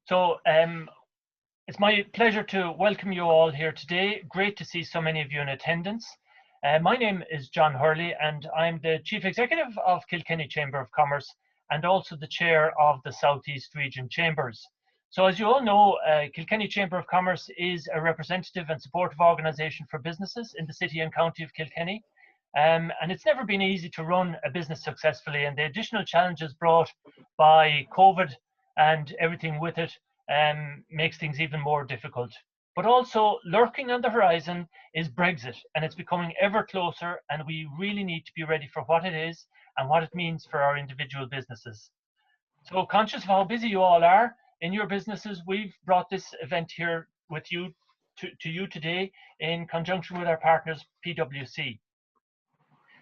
So it's my pleasure to welcome you all here today. Great to see so many of you in attendance. My name is John Hurley and I'm the Chief Executive of Kilkenny Chamber of Commerce and also the Chair of the South East Region Chambers. So as you all know, Kilkenny Chamber of Commerce is a representative and supportive organisation for businesses in the city and county of Kilkenny. And it's never been easy to run a business successfully, and the additional challenges brought by COVID and everything with it makes things even more difficult. But also lurking on the horizon is Brexit, and it's becoming ever closer, and we really need to be ready for what it is and what it means for our individual businesses. So conscious of how busy you all are in your businesses, we've brought this event here with you to you today in conjunction with our partners PwC.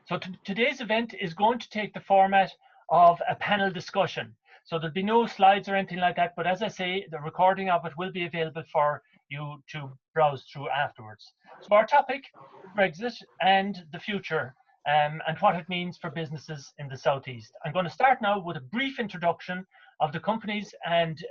So today's event is going to take the format of a panel discussion. So there'll be no slides or anything like that, but as I say, the recording of it will be available for you to browse through afterwards. So our topic, Brexit and the future, and what it means for businesses in the Southeast. I'm going to start now with a brief introduction of the companies and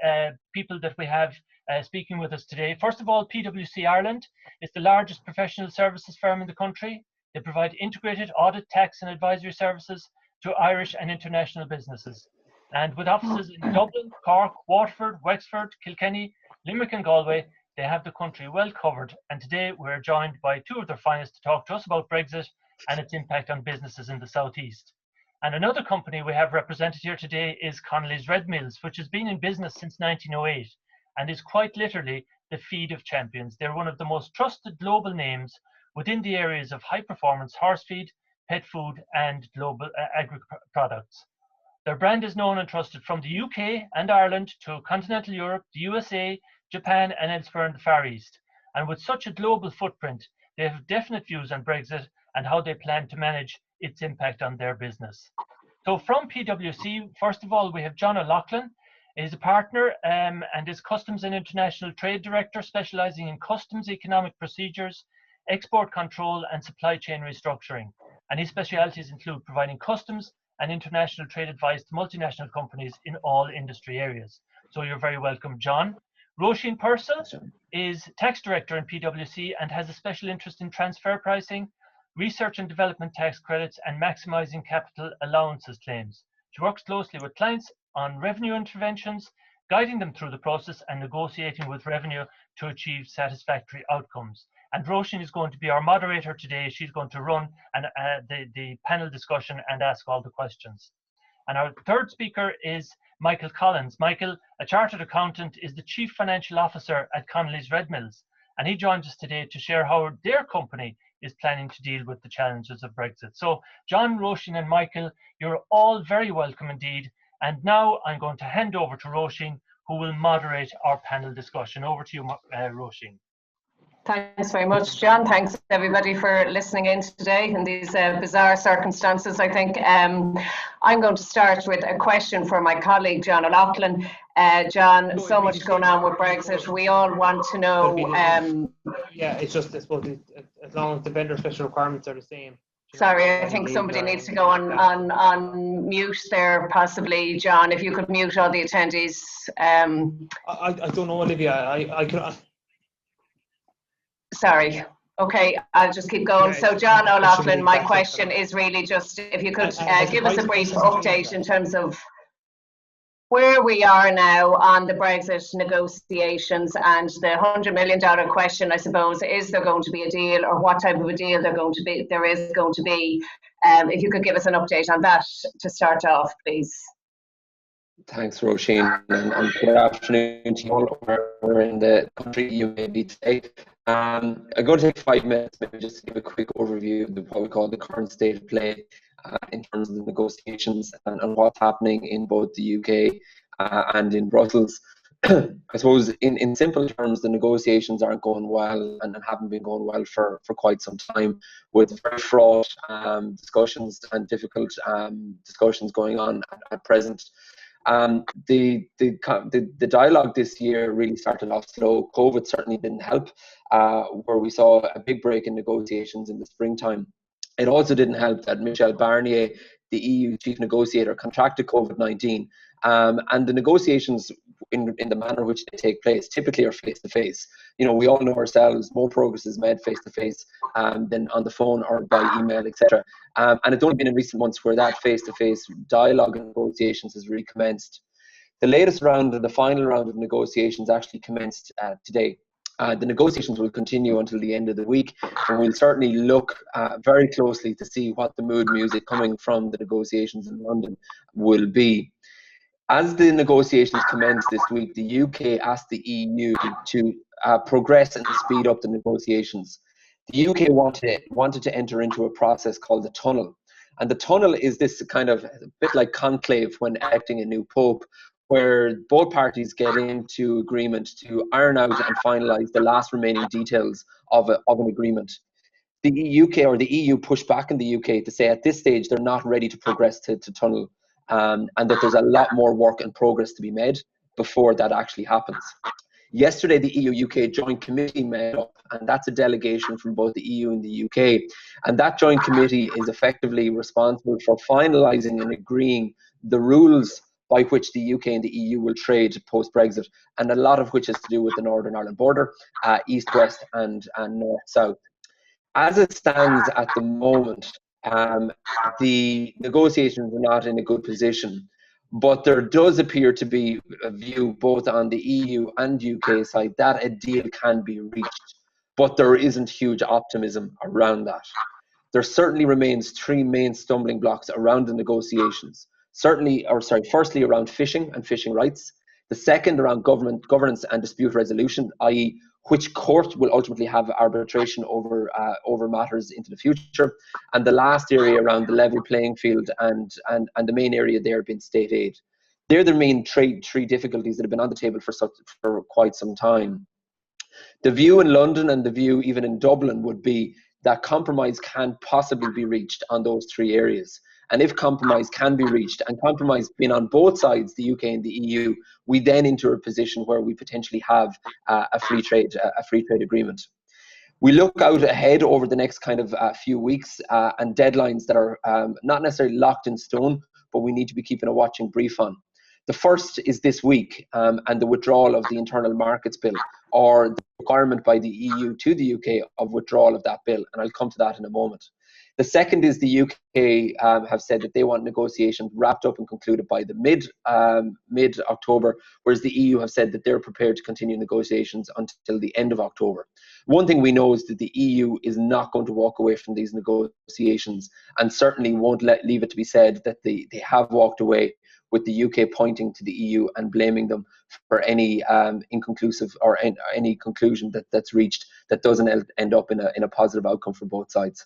people that we have speaking with us today. First of all, PwC Ireland is the largest professional services firm in the country. They provide integrated audit, tax and advisory services to Irish and international businesses. And with offices in Dublin, Cork, Waterford, Wexford, Kilkenny, Limerick and Galway, they have the country well covered. And today we're joined by two of their finest to talk to us about Brexit and its impact on businesses in the Southeast. And another company we have represented here today is Connollys Redmills, which has been in business since 1908 and is quite literally the feed of champions. They're one of the most trusted global names within the areas of high performance horse feed, pet food and global agri products. Their brand is known and trusted from the UK and Ireland to continental Europe, the USA, Japan and elsewhere in the Far East. And with such a global footprint, they have definite views on Brexit and how they plan to manage its impact on their business. So from PwC, first of all, we have John O'Loughlin. He's a partner and is Customs and International Trade Director, specialising in customs economic procedures, export control and supply chain restructuring. And his specialities include providing customs and international trade advice to multinational companies in all industry areas. So you're very welcome, John. Roisin Purcell is Tax Director in PwC and has a special interest in transfer pricing, research and development tax credits and maximising capital allowances claims. She works closely with clients on revenue interventions, guiding them through the process and negotiating with revenue to achieve satisfactory outcomes. And Roisin is going to be our moderator today. She's going to run the panel discussion and ask all the questions. And our third speaker is Michael Collins. Michael, a chartered accountant, is the Chief Financial Officer at Connollys Redmills. And he joins us today to share how their company is planning to deal with the challenges of Brexit. So John, Roisin and Michael, you're all very welcome indeed. And now I'm going to hand over to Roisin, who will moderate our panel discussion. Over to you, Roisin. Thanks very much, John. Thanks everybody for listening in today in these bizarre circumstances. I think I'm going to start with a question for my colleague, John O'Loughlin. John, so much going on with Brexit. We all want to know. Yeah, it's just, I suppose, as long as the vendor special requirements are the same. Sorry, I think somebody needs to go on mute there, possibly, John. If you could mute all the attendees. I don't know, Olivia. I can. Sorry. Okay, I'll just keep going. So, John O'Loughlin, my question is really just if you could give us a brief update in terms of where we are now on the Brexit negotiations and the $100 million question, I suppose. Is there going to be a deal, or what type of a deal there is going to be? If you could give us an update on that to start off, please. Thanks, Roisin, and good afternoon to you all wherever in the country you may be today. I'm going to take 5 minutes, maybe just to give a quick overview of what we call the current state of play in terms of the negotiations and what's happening in both the UK and in Brussels. I suppose in simple terms, the negotiations aren't going well and haven't been going well for quite some time, with very fraught discussions and difficult discussions going on at present. The dialogue this year really started off slow. COVID certainly didn't help, where we saw a big break in negotiations in the springtime. It also didn't help that Michel Barnier, the EU chief negotiator, contracted COVID-19 And the negotiations in the manner in which they take place typically are face-to-face. You know, we all know ourselves, more progress is made face-to-face than on the phone or by email, etc. And it's only been in recent months where that face-to-face dialogue and negotiations has recommenced. The latest round and the final round of negotiations actually commenced today. The negotiations will continue until the end of the week, and we'll certainly look very closely to see what the mood music coming from the negotiations in London will be. As the negotiations commenced this week, the UK asked the EU to progress and speed up the negotiations. The UK wanted to enter into a process called the tunnel. And the tunnel is this kind of a bit like conclave when electing a new pope, where both parties get into agreement to iron out and finalise the last remaining details of an agreement. The UK or the EU pushed back in the UK to say at this stage they're not ready to progress to tunnel, and that there's a lot more work and progress to be made before that actually happens. Yesterday, the EU-UK joint committee met up, and that's a delegation from both the EU and the UK. And that joint committee is effectively responsible for finalising and agreeing the rules by which the UK and the EU will trade post-Brexit, and a lot of which is to do with the Northern Ireland border, east-west and north-south. As it stands at the moment, the negotiations are not in a good position, but there does appear to be a view both on the EU and UK side that a deal can be reached, but there isn't huge optimism around that. There certainly remains three main stumbling blocks around the negotiations. Firstly around fishing and fishing rights. The second around governance and dispute resolution, i.e. which court will ultimately have arbitration over matters into the future, and the last area around the level playing field and the main area there being state aid. They're the main three difficulties that have been on the table for quite some time. The view in London and the view even in Dublin would be that compromise can possibly be reached on those three areas. And if compromise can be reached, and compromise being on both sides, the UK and the EU, we then enter a position where we potentially have a free trade agreement. We look out ahead over the next kind of few weeks and deadlines that are not necessarily locked in stone, but we need to be keeping a watching brief on. The first is this week and the withdrawal of the Internal Markets Bill, or the requirement by the EU to the UK of withdrawal of that bill, and I'll come to that in a moment. The second is the UK have said that they want negotiations wrapped up and concluded by the mid-October, whereas the EU have said that they're prepared to continue negotiations until the end of October. One thing we know is that the EU is not going to walk away from these negotiations, and certainly won't leave it to be said that they have walked away, with the UK pointing to the EU and blaming them for any inconclusive or any conclusion that's reached that doesn't end up in a positive outcome for both sides.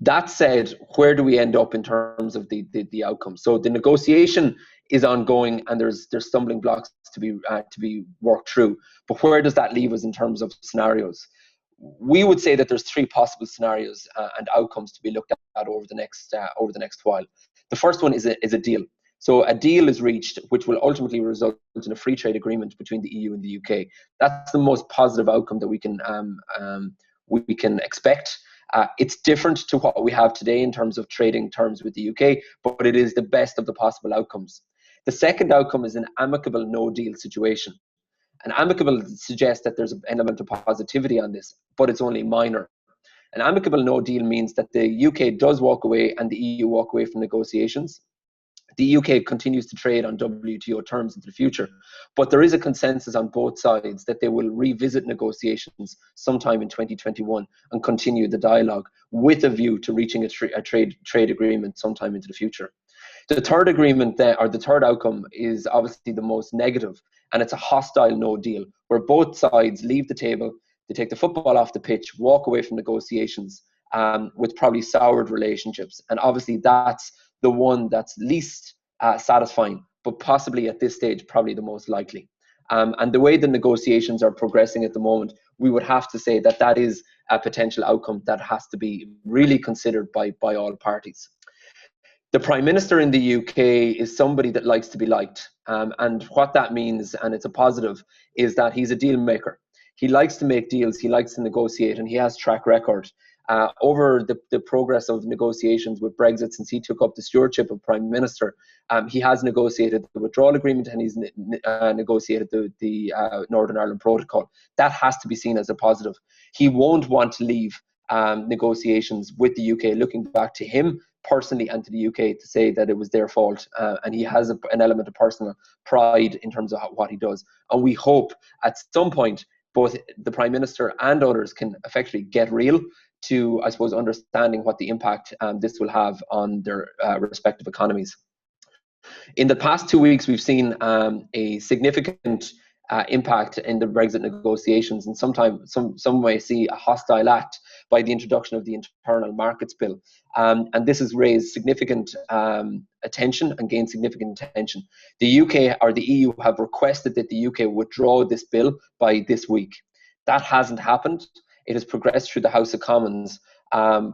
That said, where do we end up in terms of the outcome? So the negotiation is ongoing, and there's stumbling blocks to be worked through. But where does that leave us in terms of scenarios? We would say that there's three possible scenarios and outcomes to be looked at over the next while. The first one is a deal. So a deal is reached, which will ultimately result in a free trade agreement between the EU and the UK. That's the most positive outcome that we can expect. It's different to what we have today in terms of trading terms with the UK, but it is the best of the possible outcomes. The second outcome is an amicable no-deal situation. An amicable suggests that there's an element of positivity on this, but it's only minor. An amicable no-deal means that the UK does walk away and the EU walk away from negotiations. The UK continues to trade on WTO terms into the future, but there is a consensus on both sides that they will revisit negotiations sometime in 2021 and continue the dialogue with a view to reaching a trade agreement sometime into the future. The third agreement, or the third outcome, is obviously the most negative, and it's a hostile no deal, where both sides leave the table, they take the football off the pitch, walk away from negotiations with probably soured relationships. And obviously that's the one that's least satisfying, but possibly at this stage, probably the most likely. And the way the negotiations are progressing at the moment, we would have to say that that is a potential outcome that has to be really considered by all parties. The Prime Minister in the UK is somebody that likes to be liked. And what that means, and it's a positive, is that he's a deal maker. He likes to make deals, he likes to negotiate, and he has track record. over the progress of negotiations with Brexit since he took up the stewardship of Prime Minister. He has negotiated the withdrawal agreement, and he's negotiated the Northern Ireland Protocol. That has to be seen as a positive. He won't want to leave negotiations with the UK looking back to him personally and to the UK to say that it was their fault, and he has an element of personal pride in terms of what he does. And we hope at some point both the Prime Minister and others can effectively get real to, I suppose, understanding what the impact this will have on their respective economies. In the past 2 weeks, we've seen a significant impact in the Brexit negotiations, and sometimes some may see a hostile act by the introduction of the Internal Markets Bill. And this has raised significant attention and gained significant attention. The UK or the EU have requested that the UK withdraw this bill by this week. That hasn't happened. It has progressed through the House of Commons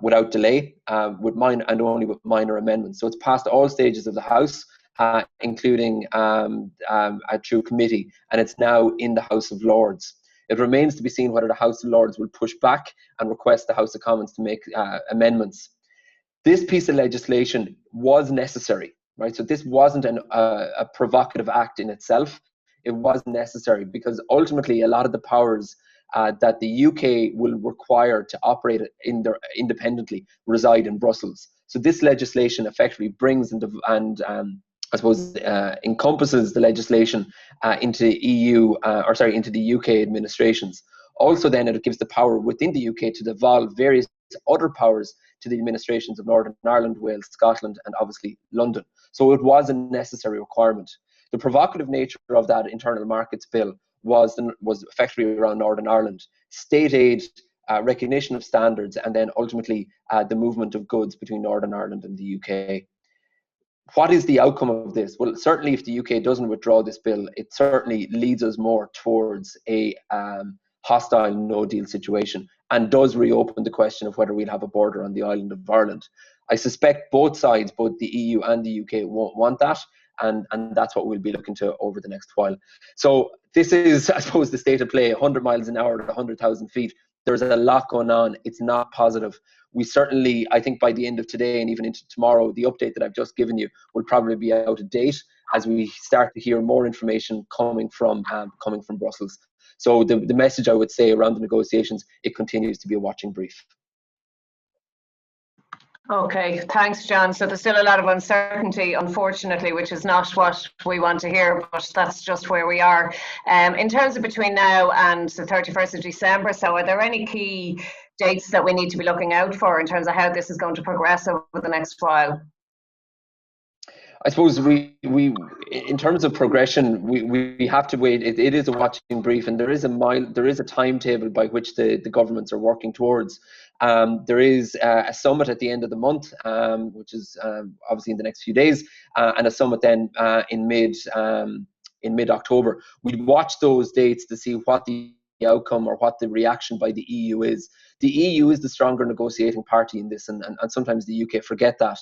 without delay, and only with minor amendments. So it's passed all stages of the House, including through committee, and it's now in the House of Lords. It remains to be seen whether the House of Lords will push back and request the House of Commons to make amendments. This piece of legislation was necessary, right? So this wasn't a provocative act in itself. It was necessary because ultimately a lot of the powers that the UK will require to operate independently reside in Brussels. So this legislation effectively brings and I suppose encompasses the legislation into into the UK administrations. Also, then it gives the power within the UK to devolve various other powers to the administrations of Northern Ireland, Wales, Scotland, and obviously London. So it was a necessary requirement. The provocative nature of that Internal Markets Bill was effectively around Northern Ireland, state aid, recognition of standards, and then ultimately the movement of goods between Northern Ireland and the UK. What is the outcome of this? Well, certainly if the UK doesn't withdraw this bill, it certainly leads us more towards a hostile no-deal situation and does reopen the question of whether we'll have a border on the island of Ireland. I suspect both sides, both the EU and the UK, won't want that, and that's what we'll be looking to over the next while. So this is, I suppose, the state of play, 100 miles an hour at 100,000 feet. There's a lot going on. It's not positive. We certainly, I think by the end of today and even into tomorrow, the update that I've just given you will probably be out of date as we start to hear more information coming from Brussels. So the message I would say around the negotiations, it continues to be a watching brief. Okay, thanks, John. So there's still a lot of uncertainty, unfortunately, which is not what we want to hear, but that's just where we are. In terms of between now and the 31st of December, so are there any key dates that we need to be looking out for in terms of how this is going to progress over the next while? I suppose we in terms of progression, we have to wait. It is a watching brief, and there is a timetable by which the governments are working towards. There is a summit at the end of the month, which is obviously in the next few days, and a summit then in mid-October. We'd watch those dates to see what the outcome or what the reaction by the EU is. The EU is the stronger negotiating party in this, and sometimes the UK forget that.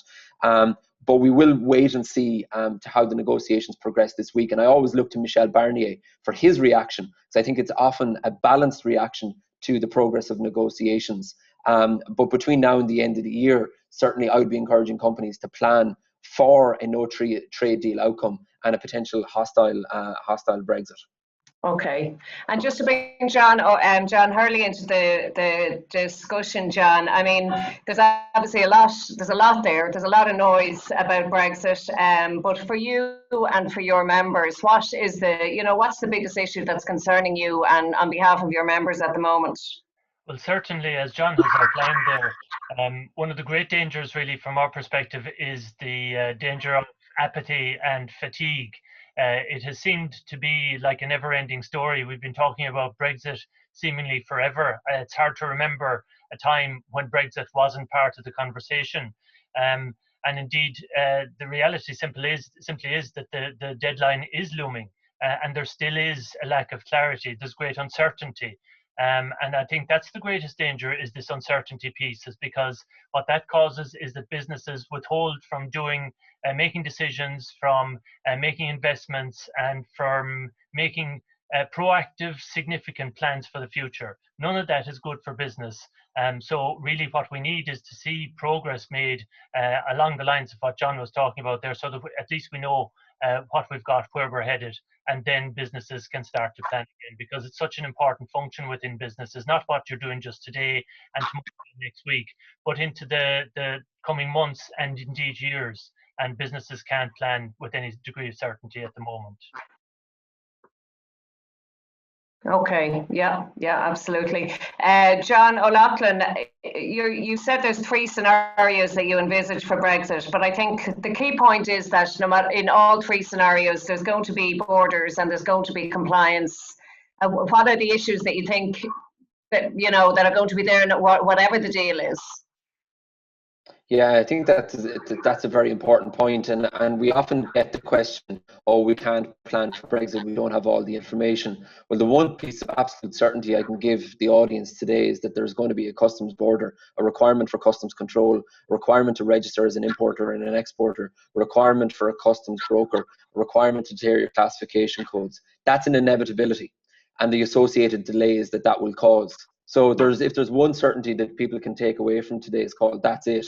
But we will wait and see to how the negotiations progress this week. And I always look to Michel Barnier for his reaction, because I think it's often a balanced reaction to the progress of negotiations. But between now and the end of the year, certainly I would be encouraging companies to plan for a no trade deal outcome and a potential hostile Brexit. Okay, and just to bring John Hurley into the discussion, John. I mean, there's obviously a lot there. There's a lot of noise about Brexit, but for you and for your members, what's the biggest issue that's concerning you and on behalf of your members at the moment? Well, certainly, as John has outlined there, one of the great dangers, really, from our perspective, is the danger of apathy and fatigue. It has seemed to be like a never-ending story. We've been talking about Brexit seemingly forever. It's hard to remember a time when Brexit wasn't part of the conversation. And indeed, the reality simply is that the deadline is looming, and there still is a lack of clarity. There's great uncertainty. And I think that's the greatest danger, is this uncertainty piece, is because what that causes is that businesses withhold from making decisions, from making investments, and from making proactive, significant plans for the future. None of that is good for business. So really what we need is to see progress made along the lines of what John was talking about there, so that at least we know what we've got, where we're headed, and then businesses can start to plan again, because it's such an important function within businesses, not what you're doing just today and next week, but into the coming months and indeed years, and businesses can't plan with any degree of certainty at the moment. Okay, yeah, absolutely. John O'Loughlin, you said there's 3 scenarios that you envisage for Brexit, but I think the key point is that no matter, in all 3 scenarios, there's going to be borders and there's going to be compliance. What are the issues that you think that that are going to be there, whatever the deal is? Yeah, I think that's a very important point, and we often get the question, oh, we can't plan for Brexit, we don't have all the information. Well, the one piece of absolute certainty I can give the audience today is that there's going to be a customs border, a requirement for customs control, a requirement to register as an importer and an exporter, a requirement for a customs broker, a requirement to share your classification codes. That's an inevitability, and the associated delays that will cause. So if there's one certainty that people can take away from today's call, that's it.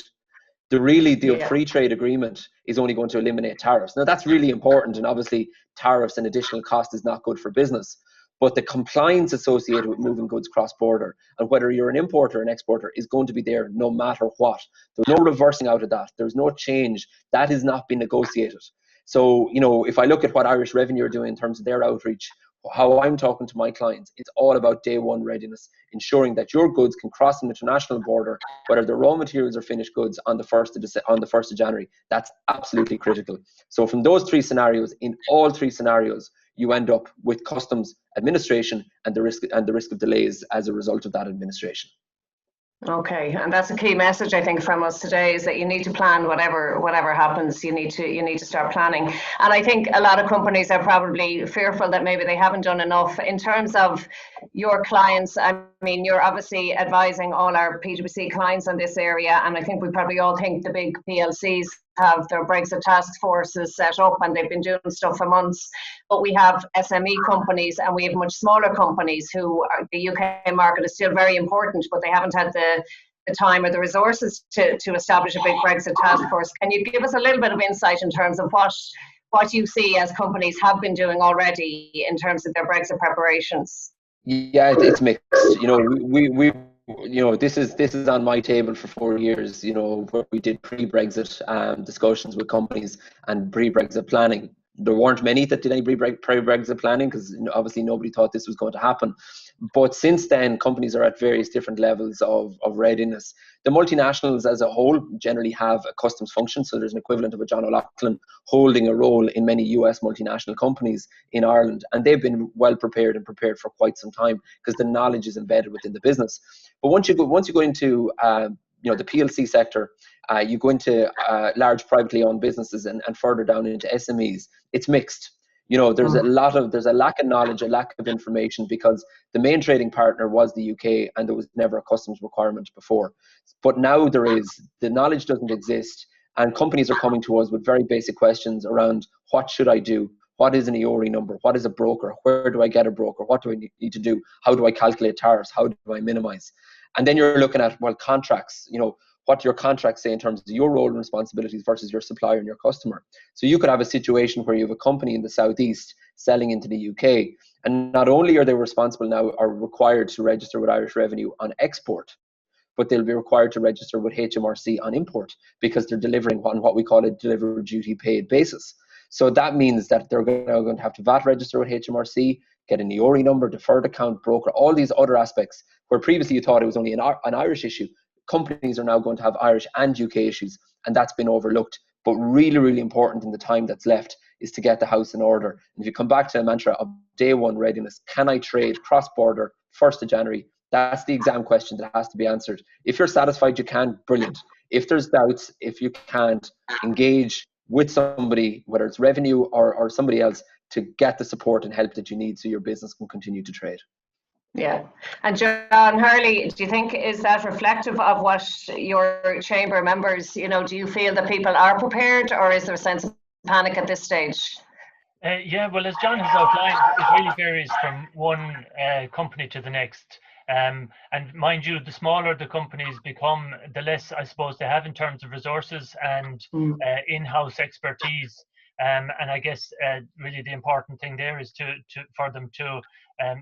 The free trade agreement is only going to eliminate tariffs. Now, that's really important, and obviously tariffs and additional cost is not good for business, but the compliance associated with moving goods cross-border, and whether you're an importer or an exporter, is going to be there no matter what. There's no reversing out of that. There's no change. That has not been negotiated. So, if I look at what Irish Revenue are doing in terms of their outreach, how I'm talking to my clients, it's all about day one readiness, ensuring that your goods can cross an international border, whether they're raw materials or finished goods, on the 1st of January. That's absolutely critical. So from those 3 scenarios, in all 3 scenarios, you end up with customs administration and the risk of delays as a result of that administration. Okay, and that's a key message I think from us today, is that you need to plan whatever happens. You need to start planning. And I think a lot of companies are probably fearful that maybe they haven't done enough. In terms of your clients, I mean, you're obviously advising all our PwC clients on this area, and I think we probably all think the big PLCs have their Brexit task forces set up and they've been doing stuff for months. But we have SME companies and we have much smaller companies who the UK market is still very important, but they haven't had the time or the resources to establish a big Brexit task force. Can you give us a little bit of insight in terms of what you see as companies have been doing already in terms of their Brexit preparations? Yeah, it's mixed. This is on my table for 4 years, where we did pre-Brexit discussions with companies and pre-Brexit planning. There weren't many that did any pre-Brexit planning, because obviously nobody thought this was going to happen. But since then, companies are at various different levels of readiness. The multinationals as a whole generally have a customs function, so there's an equivalent of a John O'Loughlin holding a role in many US multinational companies in Ireland, and they've been well prepared for quite some time, because the knowledge is embedded within the business. But once you go into the PLC sector, you go into large privately owned businesses and further down into SMEs, it's mixed. There's a lack of knowledge, a lack of information, because the main trading partner was the UK and there was never a customs requirement before. But now there is. The knowledge doesn't exist, and companies are coming to us with very basic questions around, what should I do? What is an EORI number? What is a broker? Where do I get a broker? What do I need to do? How do I calculate tariffs? How do I minimize? And then you're looking at, contracts, what your contracts say in terms of your role and responsibilities versus your supplier and your customer. So you could have a situation where you have a company in the southeast selling into the UK, and not only are they responsible now, are required to register with Irish Revenue on export, but they'll be required to register with HMRC on import, because they're delivering on what we call a delivery duty paid basis. So that means that they're going to have to VAT register with HMRC, get an EORI number, deferred account, broker, all these other aspects, where previously you thought it was only an Irish issue. Companies are now going to have Irish and UK issues, and that's been overlooked. But really, really important in the time that's left is to get the house in order. And if you come back to the mantra of day one readiness, can I trade cross-border 1st of January? That's the exam question that has to be answered. If you're satisfied you can, brilliant. If there's doubts, if you can't, engage with somebody, whether it's Revenue or somebody else, to get the support and help that you need so your business can continue to trade. Yeah. And John Hurley, do you think, is that reflective of what your chamber members, do you feel that people are prepared, or is there a sense of panic at this stage? Yeah, well, as John has outlined, it really varies from one company to the next. And mind you, the smaller the companies become, the less, I suppose, they have in terms of resources and in-house expertise. And I guess really the important thing there is for them to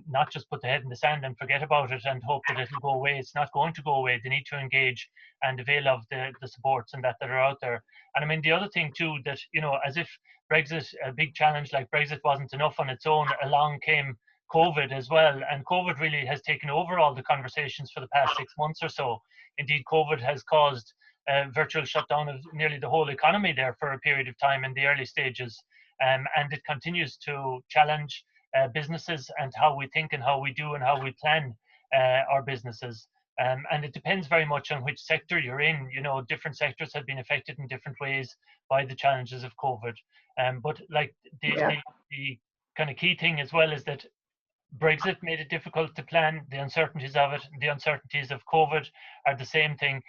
not just put the head in the sand and forget about it and hope that it'll go away. It's not going to go away. They need to engage and avail of the supports and that are out there. And I mean, the other thing too, that, as if Brexit, a big challenge like Brexit wasn't enough on its own, along came COVID as well. And COVID really has taken over all the conversations for the past 6 months or so. Indeed, COVID has caused a virtual shutdown of nearly the whole economy there for a period of time in the early stages. And it continues to challenge businesses and how we think and how we do and how we plan our businesses. And it depends very much on which sector you're in. Different sectors have been affected in different ways by the challenges of COVID. But like the kind of key thing as well is that Brexit made it difficult to plan. The uncertainties of it, the uncertainties of COVID are the same thing.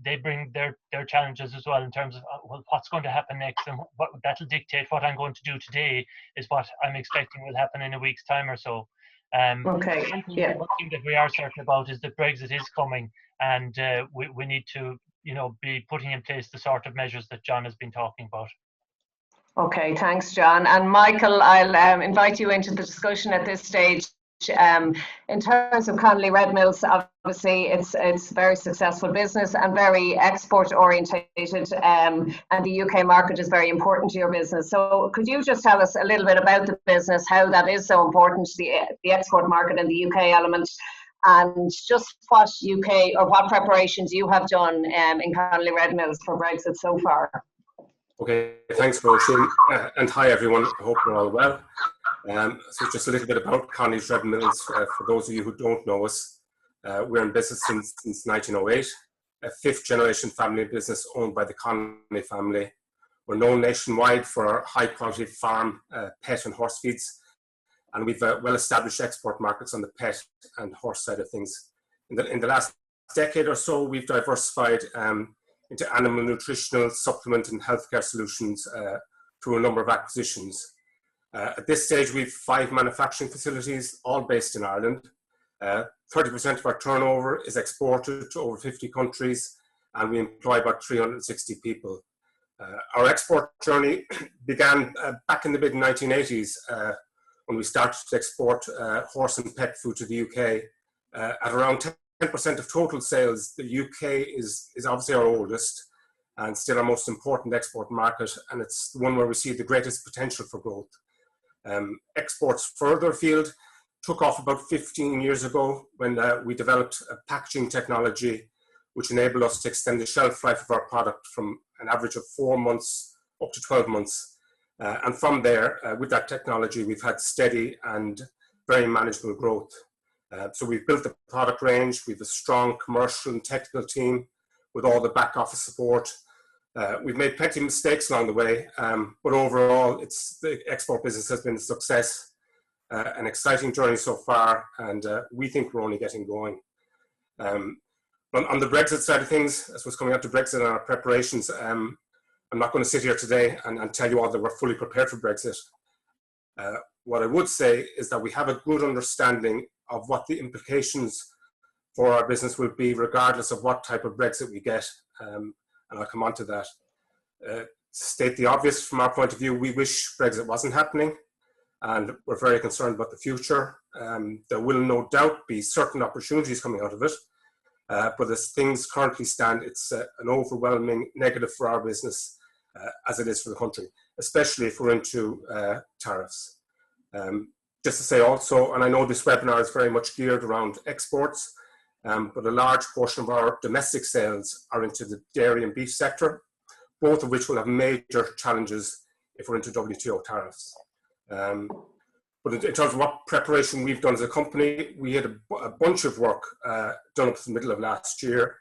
They bring their challenges as well in terms of what's going to happen next, and what that'll dictate what I'm going to do today is what I'm expecting will happen in a week's time or so. One thing that we are certain about is that Brexit is coming, and we need to be putting in place the sort of measures that John has been talking about. Okay, thanks, John. And Michael, I'll invite you into the discussion at this stage. In terms of Connollys Redmills, obviously it's a very successful business and very export orientated, and the UK market is very important to your business. So could you just tell us a little bit about the business, how that is so important to the export market and the UK element, and just what UK or what preparations you have done in Connollys Redmills for Brexit so far? Okay, thanks, Roisin, and hi everyone. I hope you're all well. So just a little bit about Connollys Redmills for those of you who don't know us. We're in business since 1908, a fifth-generation family business owned by the Connolly family. We're known nationwide for our high-quality farm, pet and horse feeds, and we've well-established export markets on the pet and horse side of things. In the last decade or so, we've diversified into animal nutritional, supplement and healthcare solutions through a number of acquisitions. At this stage, we have 5 manufacturing facilities, all based in Ireland. 30% of our turnover is exported to over 50 countries, and we employ about 360 people. Our export journey began back in the mid-1980s when we started to export horse and pet food to the UK. At around 10% of total sales, the UK is obviously our oldest and still our most important export market, and it's the one where we see the greatest potential for growth. Exports further afield took off about 15 years ago when we developed a packaging technology which enabled us to extend the shelf life of our product from an average of 4 months up to 12 months. And from there, with that technology, we've had steady and very manageable growth. So we've built the product range, we have a strong commercial and technical team with all the back office support. We've made plenty of mistakes along the way, but overall, the export business has been a success, an exciting journey so far, and we think we're only getting going. On the Brexit side of things, as was coming up to Brexit and our preparations, I'm not going to sit here today and tell you all that we're fully prepared for Brexit. What I would say is that we have a good understanding of what the implications for our business will be, regardless of what type of Brexit we get. And I'll come on to that. State the obvious from our point of view, we wish Brexit wasn't happening, and we're very concerned about the future. There will no doubt be certain opportunities coming out of it, but as things currently stand, it's an overwhelming negative for our business, as it is for the country, especially if we're into tariffs. Just to say also, and I know this webinar is very much geared around exports, but a large portion of our domestic sales are into the dairy and beef sector, both of which will have major challenges if we're into WTO tariffs. But in terms of what preparation we've done as a company, we had a bunch of work done up to the middle of last year.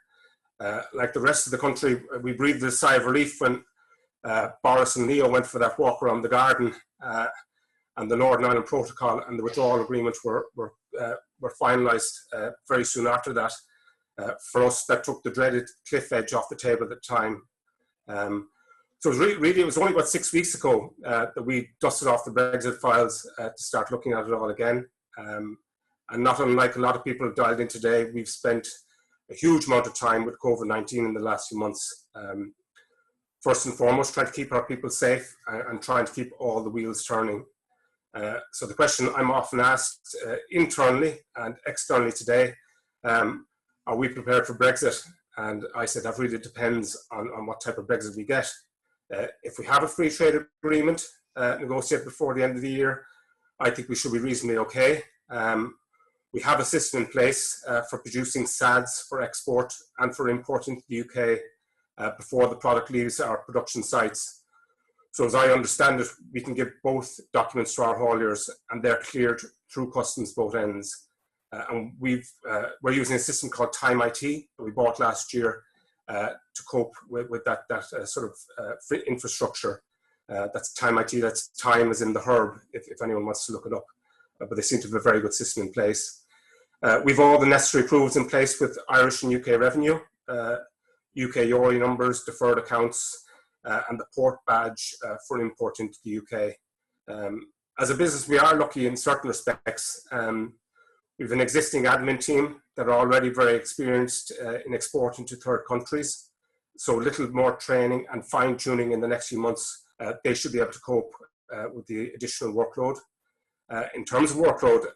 Like the rest of the country, we breathed a sigh of relief when Boris and Leo went for that walk around the garden, and the Northern Ireland Protocol and the withdrawal agreement were finalised very soon after that. For us, that took the dreaded cliff edge off the table at the time. So it was only about 6 weeks ago that we dusted off the Brexit files to start looking at it all again. And not unlike a lot of people have dialed in today, we've spent a huge amount of time with COVID-19 in the last few months. First and foremost, trying to keep our people safe and trying to keep all the wheels turning. So the question I'm often asked internally and externally today, are we prepared for Brexit? And I said that really depends on what type of Brexit we get. If we have a free trade agreement negotiated before the end of the year, I think we should be reasonably okay. We have a system in place for producing SADs for export and for importing to the UK before the product leaves our production sites. So as I understand it, we can give both documents to our hauliers and they're cleared through customs both ends. And we're using a system called Time IT that we bought last year to cope with that sort of infrastructure. That's Time IT, that's time as in the herb, if anyone wants to look it up. But they seem to have a very good system in place. We've all the necessary approvals in place with Irish and UK revenue, UK YORI numbers, deferred accounts, and the port badge for import into the UK. As a business, we are lucky in certain respects. We have an existing admin team that are already very experienced in exporting to third countries. So a little more training and fine tuning in the next few months, they should be able to cope with the additional workload. In terms of workload,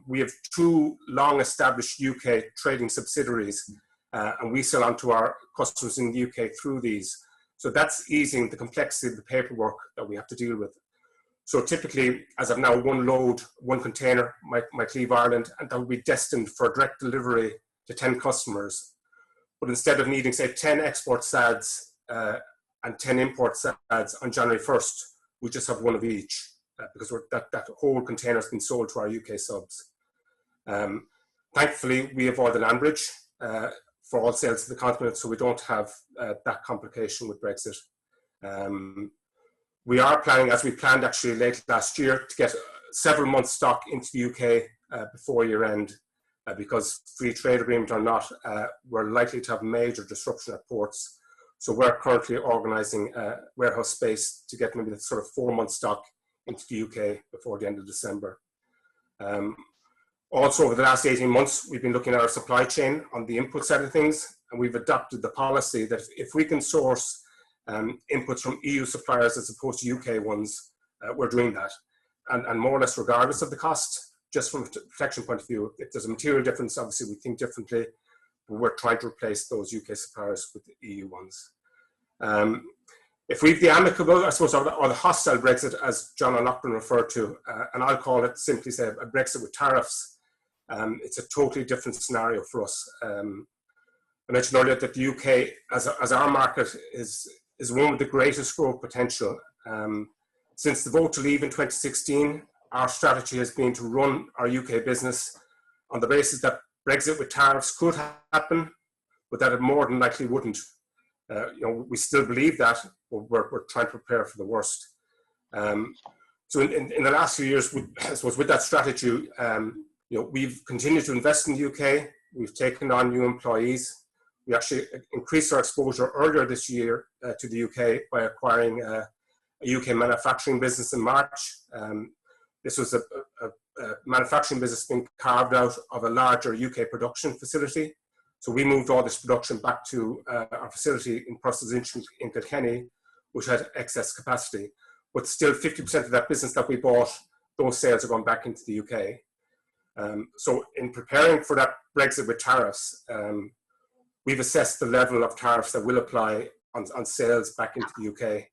we have 2 long-established UK trading subsidiaries, and we sell on to our customers in the UK through these. So that's easing the complexity of the paperwork that we have to deal with. So typically, as of now, 1 load, 1 container might leave Ireland, and that will be destined for direct delivery to 10 customers. But instead of needing, say, 10 export SADs and 10 import SADs on January 1st, we just have 1 of each. Because that whole container has been sold to our UK subs. Thankfully, we avoid the land bridge for all sales to the continent, so we don't have that complication with Brexit. We are planning, as we planned actually late last year, to get several months stock into the UK before year end, because free trade agreement or not, we're likely to have major disruption at ports. So we're currently organising warehouse space to get maybe the sort of 4-month stock into the UK before the end of December. Also, over the last 18 months, we've been looking at our supply chain on the input side of things, and we've adopted the policy that if we can source inputs from EU suppliers as opposed to UK ones, we're doing that. And more or less regardless of the cost, just from a protection point of view, if there's a material difference, obviously we think differently, but we're trying to replace those UK suppliers with the EU ones. If we've the amicable, I suppose, or the hostile Brexit, as John O'Loughlin referred to, and I'll call it simply say a Brexit with tariffs, it's a totally different scenario for us. I mentioned earlier that the UK, as our market, is one with the greatest growth potential. Since the vote to leave in 2016, our strategy has been to run our UK business on the basis that Brexit with tariffs could happen, but that it more than likely wouldn't. We still believe that, but we're trying to prepare for the worst. So in the last few years, I suppose with that strategy, we've continued to invest in the UK. We've taken on new employees. We actually increased our exposure earlier this year to the UK by acquiring a UK manufacturing business in March. This was a manufacturing business being carved out of a larger UK production facility. So we moved all this production back to our facility in Purcell's in Kilkenny, which had excess capacity. But still 50% of that business that we bought, those sales are going back into the UK. So in preparing for that Brexit with tariffs, we've assessed the level of tariffs that will apply on sales back into the UK.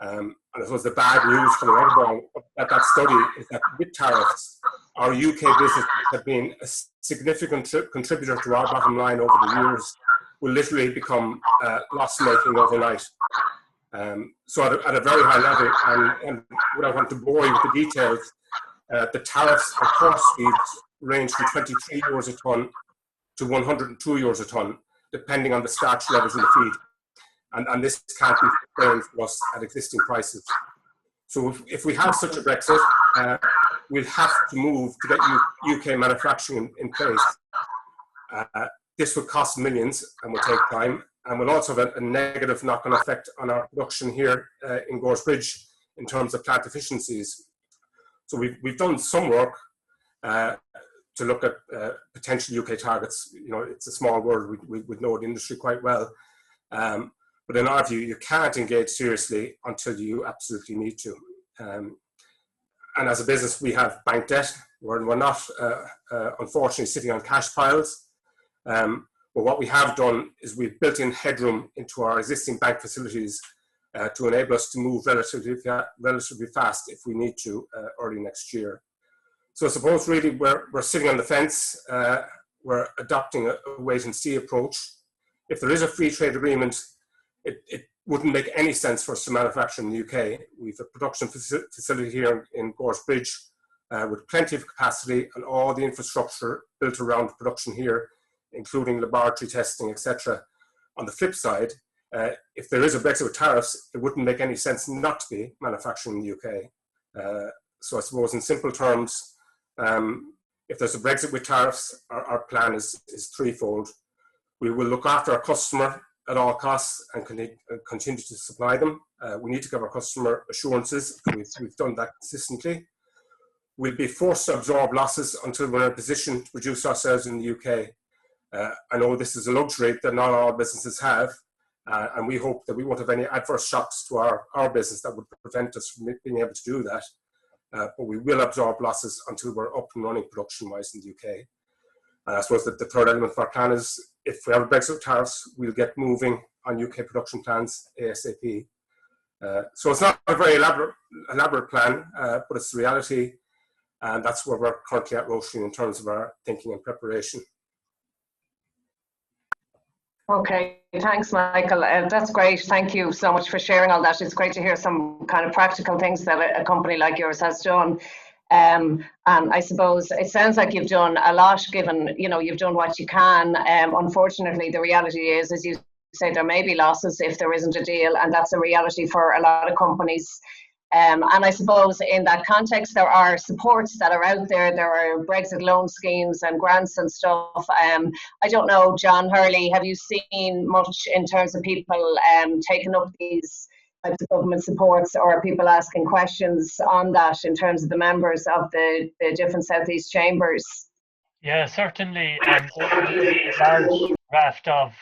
And I suppose the bad news coming out of that study is that with tariffs, our UK business have been a significant contributor to our bottom line over the years, will literally become loss-making overnight. So at a very high level, and without wanting to bore you with the details, the tariffs on horse feeds range from 23 euros a tonne to 102 euros a tonne, depending on the starch levels in the feed. And this can't be sustained for us at existing prices. So if we have such a Brexit, we'll have to move to get UK manufacturing in place. this would cost millions and will take time, and will also have a negative knock-on effect on our production here in Goresbridge in terms of plant efficiencies. So we've done some work to look at potential UK targets. You know, it's a small world, we know the industry quite well. But in our view, you can't engage seriously until you absolutely need to. And as a business, we have bank debt. We're not, unfortunately, sitting on cash piles. But what we have done is we've built in headroom into our existing bank facilities to enable us to move relatively fast if we need to early next year. So I suppose really we're sitting on the fence. We're adopting a wait and see approach. If there is a free trade agreement, it wouldn't make any sense for us to manufacture in the UK. We've a production facility here in Goresbridge with plenty of capacity and all the infrastructure built around production here, including laboratory testing, etc. On the flip side, if there is a Brexit with tariffs, it wouldn't make any sense not to be manufacturing in the UK. So I suppose in simple terms, if there's a Brexit with tariffs, our plan is threefold. We will look after our customer at all costs and continue to supply them. We need to give our customer assurances, and we've done that consistently. We'll be forced to absorb losses until we're in a position to produce ourselves in the UK. I know this is a luxury that not all businesses have, and we hope that we won't have any adverse shocks to our business that would prevent us from being able to do that. But we will absorb losses until we're up and running production-wise in the UK. And I suppose that the third element of our plan is, if we have a Brexit tariffs, we'll get moving on UK production plans ASAP. So it's not a very elaborate plan, but it's the reality, and that's where we're currently at Roisin in terms of our thinking and preparation. Okay, thanks, Michael. That's great. Thank you so much for sharing all that. It's great to hear some kind of practical things that a company like yours has done. And I suppose it sounds like you've done a lot, given, you know, you've done what you can. Unfortunately, the reality is, as you say, there may be losses if there isn't a deal, and that's a reality for a lot of companies. And I suppose in that context, there are supports that are out there. There are Brexit loan schemes and grants and stuff. I don't know, John Hurley, have you seen much in terms of people taking up these types of government supports, or are people asking questions on that in terms of the members of the different South East chambers? Yeah, certainly. A large raft of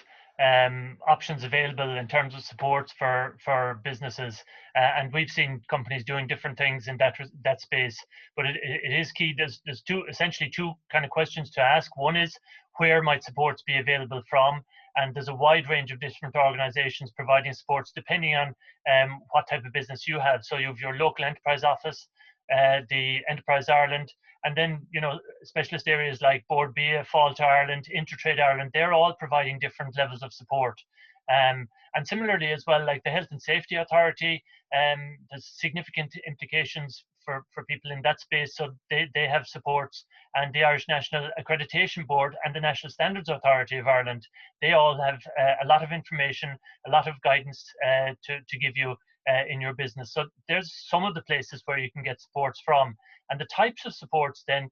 options available in terms of supports for businesses, and we've seen companies doing different things in that space. But it is key. There's essentially two kind of questions to ask. One is, where might supports be available from? And there's a wide range of different organisations providing supports depending on what type of business you have. So you have your local enterprise office, the Enterprise Ireland, and then, you know, specialist areas like Board BIA, Fault Ireland, Intertrade Ireland, they're all providing different levels of support. And similarly as well, like the Health and Safety Authority, there's significant implications for people in that space. So they have supports, and the Irish National Accreditation Board and the National Standards Authority of Ireland, they all have a lot of information, a lot of guidance to give you in your business. So there's some of the places where you can get supports from. And the types of supports then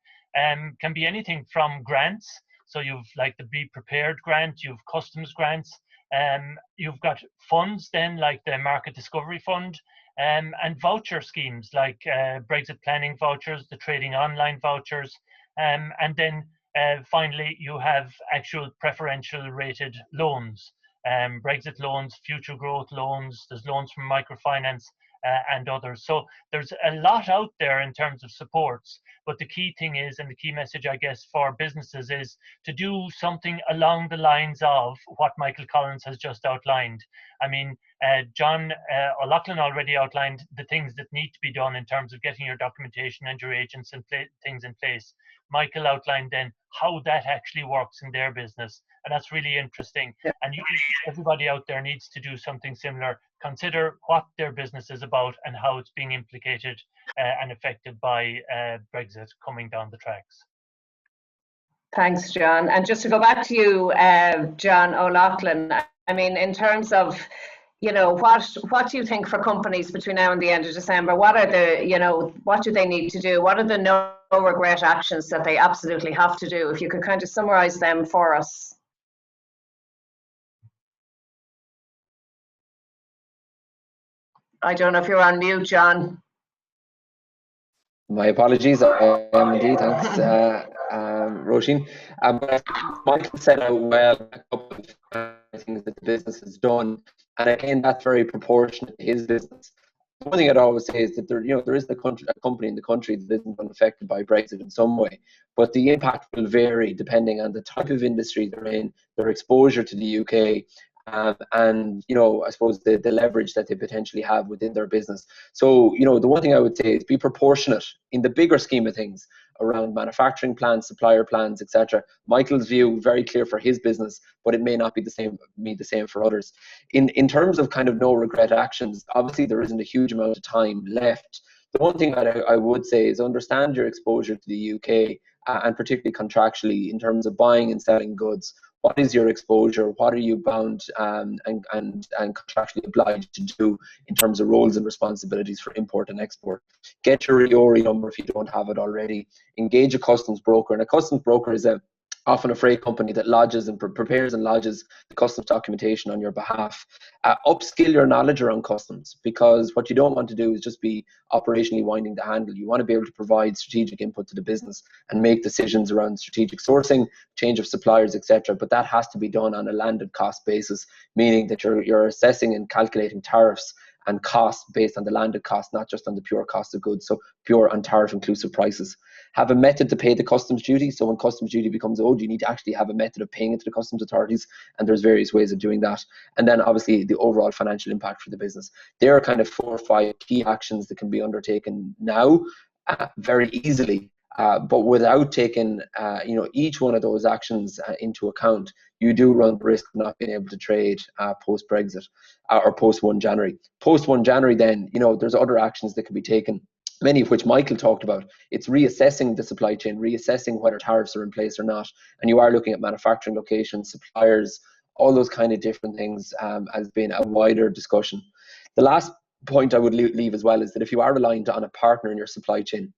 can be anything from grants. So you've like the Be Prepared grant, you've customs grants, you've got funds then like the Market Discovery Fund, and voucher schemes like Brexit planning vouchers, the trading online vouchers, and then finally you have actual preferential rated loans, Brexit loans, future growth loans, there's loans from microfinance, and others. So there's a lot out there in terms of supports, but the key thing is, and the key message I guess for businesses, is to do something along the lines of what Michael Collins has just outlined. I mean, John O'Loughlin already outlined the things that need to be done in terms of getting your documentation and your agents and things in place. Michael outlined then how that actually works in their business, and that's really interesting. And everybody out there needs to do something similar. Consider what their business is about and how it's being implicated and affected by Brexit coming down the tracks. Thanks, John. And just to go back to you, John O'Loughlin, I mean, in terms of, you know, what do you think for companies between now and the end of December? What are the, you know, what do they need to do? What are the no regret actions that they absolutely have to do? If you could kind of summarize them for us. I don't know if you're on mute, John. My apologies, I am indeed, thanks, Roisin. But Michael said out well a couple of things that the business has done, and again, that's very proportionate to his business. One thing I'd always say is that there is a company in the country that isn't unaffected by Brexit in some way, but the impact will vary depending on the type of industry they're in, their exposure to the UK, and I suppose the leverage that they potentially have within their business. So the one thing I would say is be proportionate in the bigger scheme of things around manufacturing plans, supplier plans, etc. Michael's view very clear for his business, but it may not be the same for others. In terms of kind of no regret actions, obviously there isn't a huge amount of time left. The one thing that I would say is understand your exposure to the UK, and particularly contractually in terms of buying and selling goods. What is your exposure? What are you bound and contractually obliged to do in terms of roles and responsibilities for import and export? Get your EORI number if you don't have it already. Engage a customs broker, and a customs broker is often a freight company that lodges and prepares and lodges the customs documentation on your behalf. Upskill your knowledge around customs, because what you don't want to do is just be operationally winding the handle. You want to be able to provide strategic input to the business and make decisions around strategic sourcing, change of suppliers, etc. But that has to be done on a landed cost basis, meaning that you're assessing and calculating tariffs and costs based on the landed cost, not just on the pure cost of goods, so pure and tariff inclusive prices. Have a method to pay the customs duty, so when customs duty becomes owed, you need to actually have a method of paying it to the customs authorities, and there's various ways of doing that. And then obviously the overall financial impact for the business. There are kind of 4 or 5 key actions that can be undertaken now very easily, but without taking each one of those actions into account, you do run the risk of not being able to trade post-Brexit or post-1 January. Post-1 January then, there's other actions that can be taken, many of which Michael talked about. It's reassessing the supply chain, reassessing whether tariffs are in place or not, and you are looking at manufacturing locations, suppliers, all those kind of different things as being a wider discussion. The last point I would leave as well is that if you are reliant on a partner in your supply chain,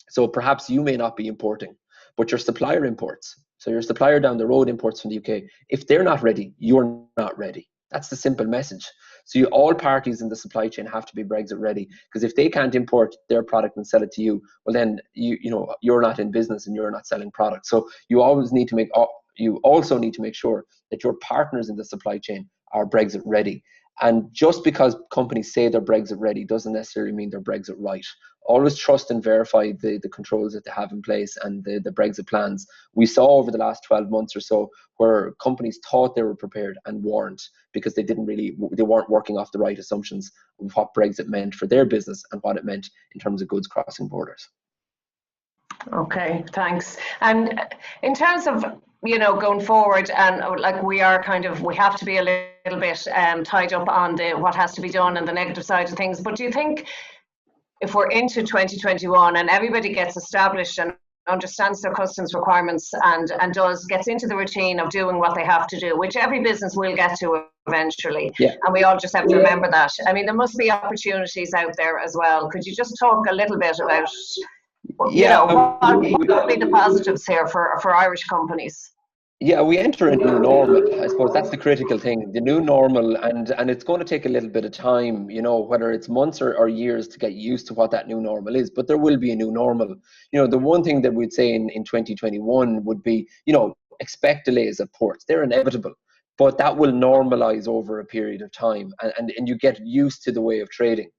so perhaps you may not be importing, but your supplier imports. So your supplier down the road imports from the UK. If they're not ready, you're not ready. That's the simple message. So all parties in the supply chain have to be Brexit ready, because if they can't import their product and sell it to you, well then you're not in business and you're not selling product. So you also need to make sure that your partners in the supply chain are Brexit ready. And just because companies say they're Brexit ready doesn't necessarily mean they're Brexit right. Always trust and verify the controls that they have in place and the Brexit plans. We saw over the last 12 months or so where companies thought they were prepared and weren't, because they weren't working off the right assumptions of what Brexit meant for their business and what it meant in terms of goods crossing borders. Okay, thanks. And in terms of going forward, and like we have to be a little bit tied up on what has to be done and the negative side of things. But do you think if we're into 2021 and everybody gets established and understands their customs requirements and gets into the routine of doing what they have to do, which every business will get to eventually, and we all just have to remember that. I mean, there must be opportunities out there as well. Could you just talk a little bit about what would be the positives here for Irish companies? Yeah, we enter a new normal. I suppose that's the critical thing, the new normal, and it's going to take a little bit of time, whether it's months or years to get used to what that new normal is, but there will be a new normal. The one thing that we'd say in 2021 would be, expect delays at ports. They're inevitable, but that will normalize over a period of time, and you get used to the way of trading.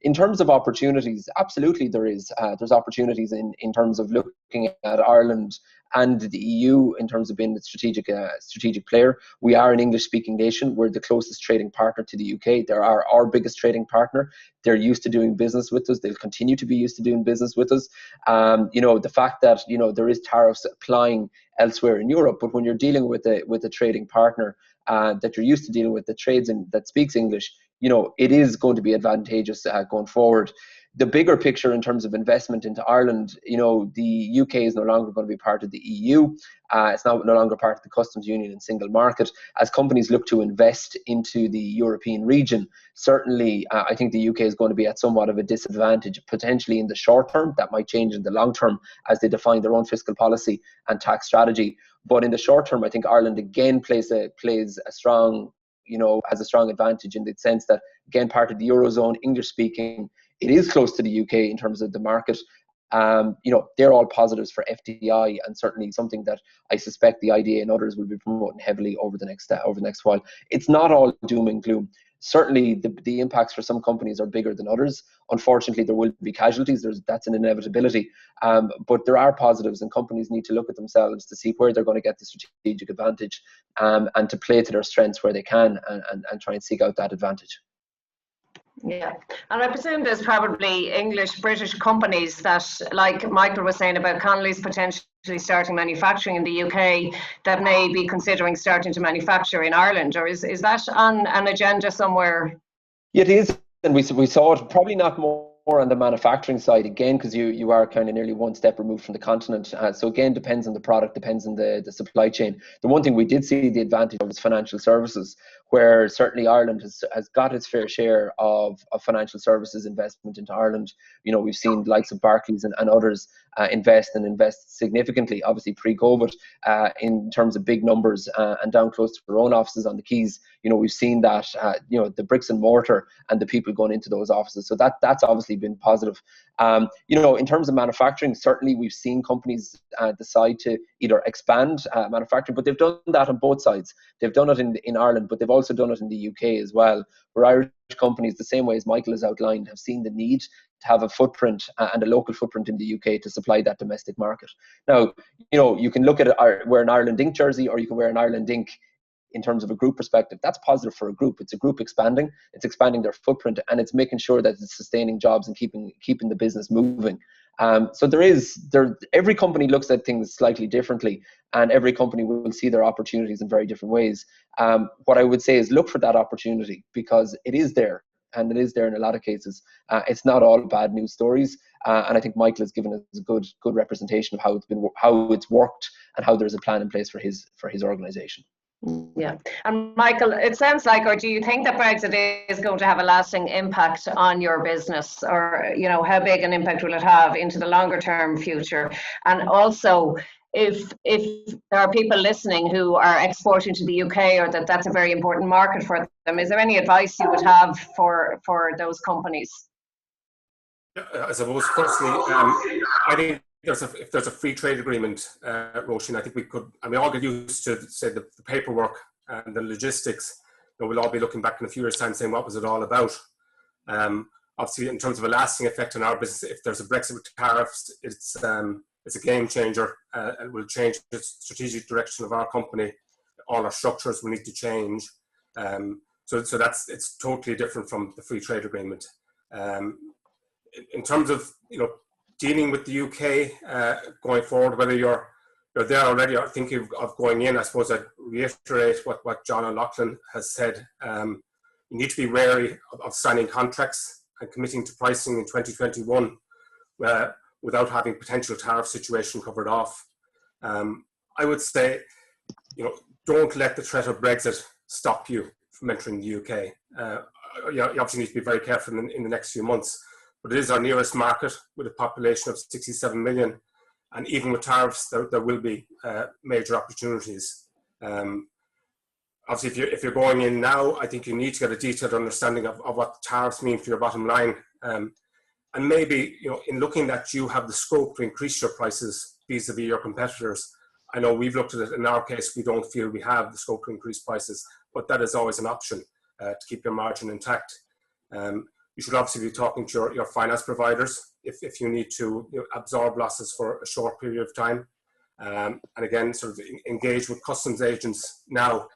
In terms of opportunities, absolutely there's opportunities in terms of looking at Ireland and the EU in terms of being a strategic player. We are an English-speaking nation. We're the closest trading partner to the UK. They are our biggest trading partner. They're used to doing business with us. They'll continue to be used to doing business with us. The fact that there is tariffs applying elsewhere in Europe, but when you're dealing with a trading partner that you're used to dealing with, that speaks English, it is going to be advantageous going forward. The bigger picture in terms of investment into Ireland, the UK is no longer going to be part of the EU. It's no longer part of the customs union and single market. As companies look to invest into the European region, certainly I think the UK is going to be at somewhat of a disadvantage, potentially in the short term. That might change in the long term as they define their own fiscal policy and tax strategy. But in the short term, I think Ireland again plays a strong has a strong advantage in the sense that, again, part of the Eurozone, English speaking, it is close to the UK in terms of the market. They're all positives for FDI, and certainly something that I suspect the IDA and others will be promoting heavily over the next while. It's not all doom and gloom. Certainly, the impacts for some companies are bigger than others. Unfortunately, there will be casualties. That's an inevitability. But there are positives, and companies need to look at themselves to see where they're going to get the strategic advantage, and to play to their strengths where they can, and try and seek out that advantage. Yeah, and I presume there's probably English, British companies that, like Michael was saying about Connollys potentially starting manufacturing in the UK, that may be considering starting to manufacture in Ireland, or is that on an agenda somewhere? It is, and we saw it probably not more on the manufacturing side, again, because you are kind of nearly one step removed from the continent. So again, depends on the product, depends on the supply chain. The one thing we did see the advantage of is financial services, where certainly Ireland has got its fair share of financial services investment into Ireland. We've seen the likes of Barclays and others invest significantly, obviously pre-COVID, in terms of big numbers, and down close to their own offices on the quays. We've seen that, the bricks and mortar and the people going into those offices. So that's obviously been positive. In terms of manufacturing, certainly we've seen companies decide to either expand manufacturing, but they've done that on both sides. They've done it in Ireland, but they've also done it in the UK as well, where Irish companies, the same way as Michael has outlined, have seen the need to have a footprint, and a local footprint in the UK to supply that domestic market. Now, you can look at it, wear an Ireland Inc. jersey, or you can wear an Ireland Inc. in terms of a group perspective. That's positive for a group. It's a group expanding. It's expanding their footprint, and it's making sure that it's sustaining jobs and keeping the business moving. So every company looks at things slightly differently, and every company will see their opportunities in very different ways. What I would say is look for that opportunity, because it is there, and it is there in a lot of cases. It's not all bad news stories, and I think Michael has given us a good representation of how it's worked, and how there's a plan in place for his organisation. Yeah, and Michael, it sounds like, or do you think that Brexit is going to have a lasting impact on your business, or how big an impact will it have into the longer term future? And also, if there are people listening who are exporting to the UK, or that's a very important market for them, is there any advice you would have for those companies? I suppose firstly, I think if there's a free trade agreement, Roisin, I think we could, we all get used to, say, the paperwork and the logistics. We'll all be looking back in a few years' time saying, what was it all about? Obviously, in terms of a lasting effect on our business, if there's a Brexit with tariffs, it's a game changer. It will change the strategic direction of our company. All our structures will need to change. So it's totally different from the free trade agreement. In terms of dealing with the UK going forward, whether you're there already or thinking of going in, I suppose I'd reiterate what John O'Loughlin has said. You need to be wary of signing contracts and committing to pricing in 2021 without having potential tariff situation covered off. I would say, don't let the threat of Brexit stop you from entering the UK. You obviously need to be very careful in the next few months. But it is our nearest market with a population of 67 million. And even with tariffs, there will be major opportunities. Obviously, if you're going in now, I think you need to get a detailed understanding of what tariffs mean for your bottom line. And maybe, in looking at you have the scope to increase your prices vis-a-vis your competitors. I know we've looked at it. In our case, we don't feel we have the scope to increase prices, but that is always an option to keep your margin intact. You should obviously be talking to your finance providers if you need to absorb losses for a short period of time. And again, sort of engage with customs agents now.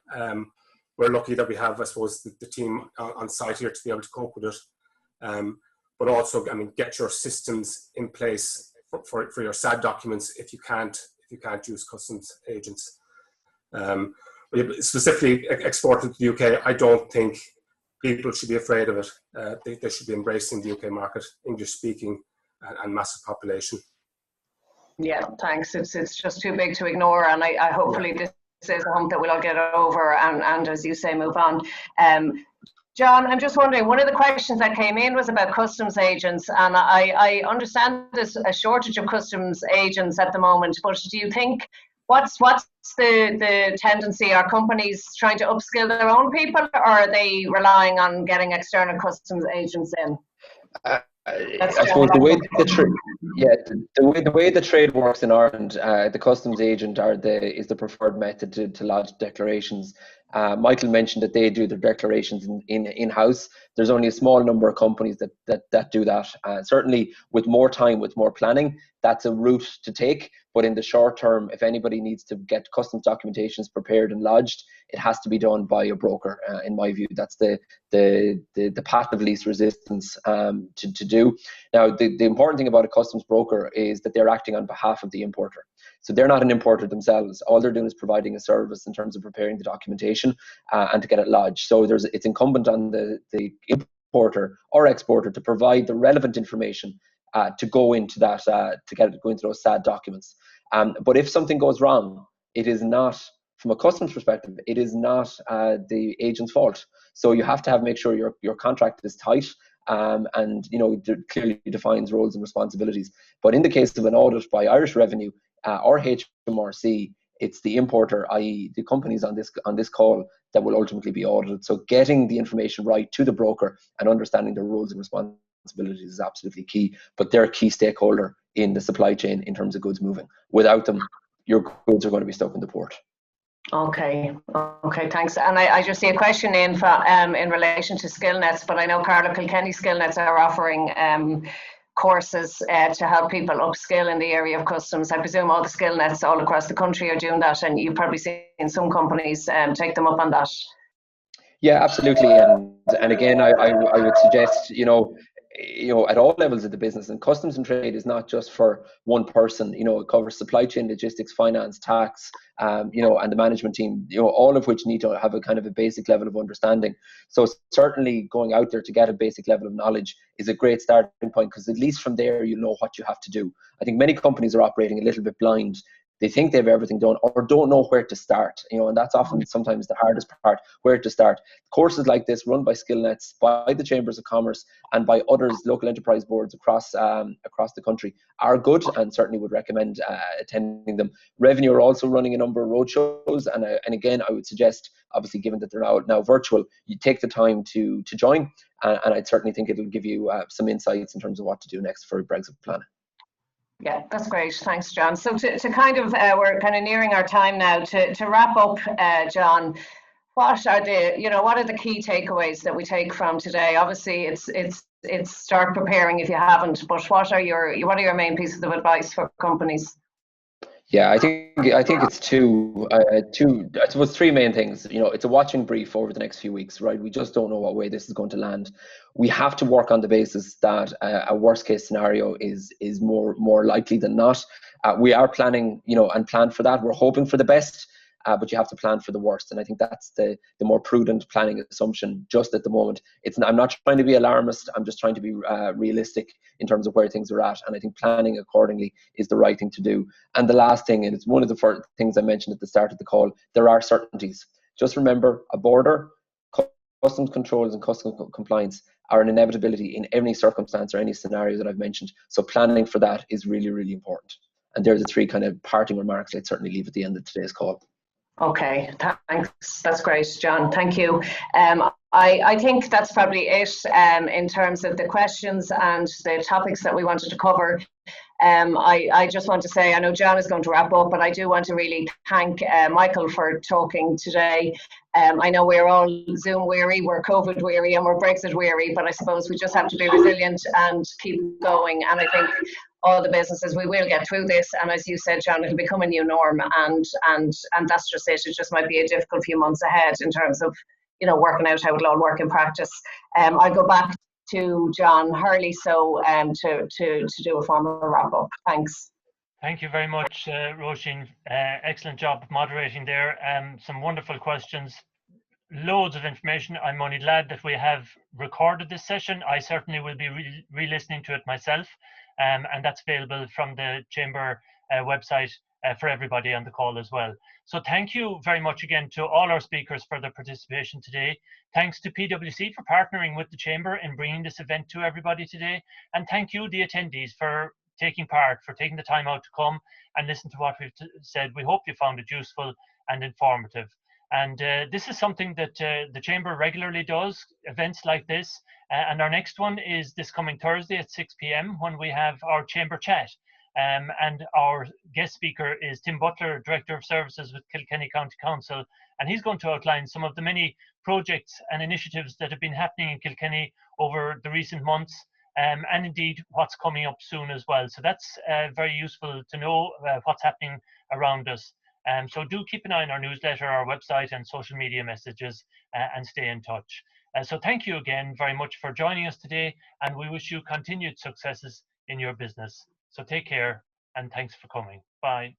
We're lucky that we have, I suppose, the team on site here to be able to cope with it. But also, get your systems in place for your SAD documents if you can't use customs agents. Specifically exporting to the UK, I don't think people should be afraid of it. They should be embracing the UK market, English speaking and massive population. Yeah, thanks. It's just too big to ignore, and I hopefully this is a hump that we'll all get over and as you say, move on. John, I'm just wondering, one of the questions that came in was about customs agents, and I understand there's a shortage of customs agents at the moment, but do you think What's the tendency? Are companies trying to upskill their own people, or are they relying on getting external customs agents in? I suppose the way the way the trade works in Ireland, the customs agent is the preferred method to lodge declarations. Michael mentioned that they do their declarations in-house. There's only a small number of companies that do that. Certainly, with more time, with more planning, that's a route to take. But in the short term, if anybody needs to get customs documentations prepared and lodged, it has to be done by a broker. In my view, that's the path of least resistance to do. Now, the important thing about a customs broker is that they're acting on behalf of the importer. So they're not an importer themselves. All they're doing is providing a service in terms of preparing the documentation and to get it lodged. So it's incumbent on the importer or exporter to provide the relevant information to go into that, go into those sad documents. But if something goes wrong, it is not, from a customs perspective, it is not the agent's fault. So you have to make sure your contract is tight and clearly defines roles and responsibilities. But in the case of an audit by Irish Revenue or HMRC, it's the importer, i.e. the companies on this call, that will ultimately be audited. So getting the information right to the broker and understanding their roles and responsibilities is absolutely key. But they're a key stakeholder in the supply chain in terms of goods moving. Without them, your goods are going to be stuck in the port. Okay, thanks. And I just see a question in relation to Skillnets, but I know Kilkenny Skillnets are offering courses to help people upskill in the area of customs. I presume all the Skillnets all across the country are doing that, and you've probably seen some companies take them up on that. Yeah, absolutely. And again, I would suggest, at all levels of the business, and customs and trade is not just for one person. It covers supply chain, logistics, finance, tax, and the management team, all of which need to have a kind of a basic level of understanding. So certainly going out there to get a basic level of knowledge is a great starting point, because at least from there, you know what you have to do. I think many companies are operating a little bit blind. They think they have everything done or don't know where to start, and that's often sometimes the hardest part, where to start. Courses like this, run by Skillnets, by the Chambers of Commerce and by others, local enterprise boards across the country, are good, and certainly would recommend attending them. Revenue are also running a number of roadshows, and again, I would suggest, obviously given that they're now virtual, you take the time to join, and I'd certainly think it'll give you some insights in terms of what to do next for Brexit planning. Yeah, that's great. Thanks, John. So to kind of, we're kind of nearing our time now. To wrap up, John, what are the key takeaways that we take from today? Obviously, it's start preparing if you haven't, but what are your main pieces of advice for companies? Yeah, I think it's I suppose three main things. It's a watching brief over the next few weeks, right? We just don't know what way this is going to land. We have to work on the basis that a worst case scenario is more likely than not. We are planning, and plan for that. We're hoping for the best, but you have to plan for the worst. And I think that's the more prudent planning assumption just at the moment. I'm not trying to be alarmist. I'm just trying to be realistic in terms of where things are at. And I think planning accordingly is the right thing to do. And the last thing, and it's one of the first things I mentioned at the start of the call, there are certainties. Just remember, a border, customs controls and customs compliance are an inevitability in any circumstance or any scenario that I've mentioned. So planning for that is really, really important. And there's the three kind of parting remarks I'd certainly leave at the end of today's call. Okay, thanks. That's great, John. Thank you. I think that's probably it in terms of the questions and the topics that we wanted to cover. I just want to say, I know John is going to wrap up, but I do want to really thank Michael for talking today. I know we're all Zoom weary, we're COVID weary, and we're Brexit weary, but I suppose we just have to be resilient and keep going. And I think all the businesses, we will get through this. And as you said, John, it'll become a new norm, and that's just it. It just might be a difficult few months ahead in terms of, working out how it'll all work in practice. I'll go back to John Hurley, so to do a formal wrap up. Thanks. Thank you very much, Roisin. Excellent job of moderating there. Some wonderful questions, loads of information. I'm only glad that we have recorded this session. I certainly will be re-listening to it myself, and that's available from the Chamber website for everybody on the call as well. So thank you very much again to all our speakers for their participation today. Thanks to PwC for partnering with the Chamber in bringing this event to everybody today. And thank you, the attendees, for taking part, for taking the time out to come and listen to what we've said. We hope you found it useful and informative. And this is something that the Chamber regularly does, events like this. And our next one is this coming Thursday at 6 p.m. when we have our Chamber Chat. And our guest speaker is Tim Butler, Director of Services with Kilkenny County Council. And he's going to outline some of the many projects and initiatives that have been happening in Kilkenny over the recent months, and indeed what's coming up soon as well. So that's very useful to know what's happening around us. So do keep an eye on our newsletter, our website and social media messages, and stay in touch. So thank you again very much for joining us today, and we wish you continued successes in your business. So take care and thanks for coming. Bye.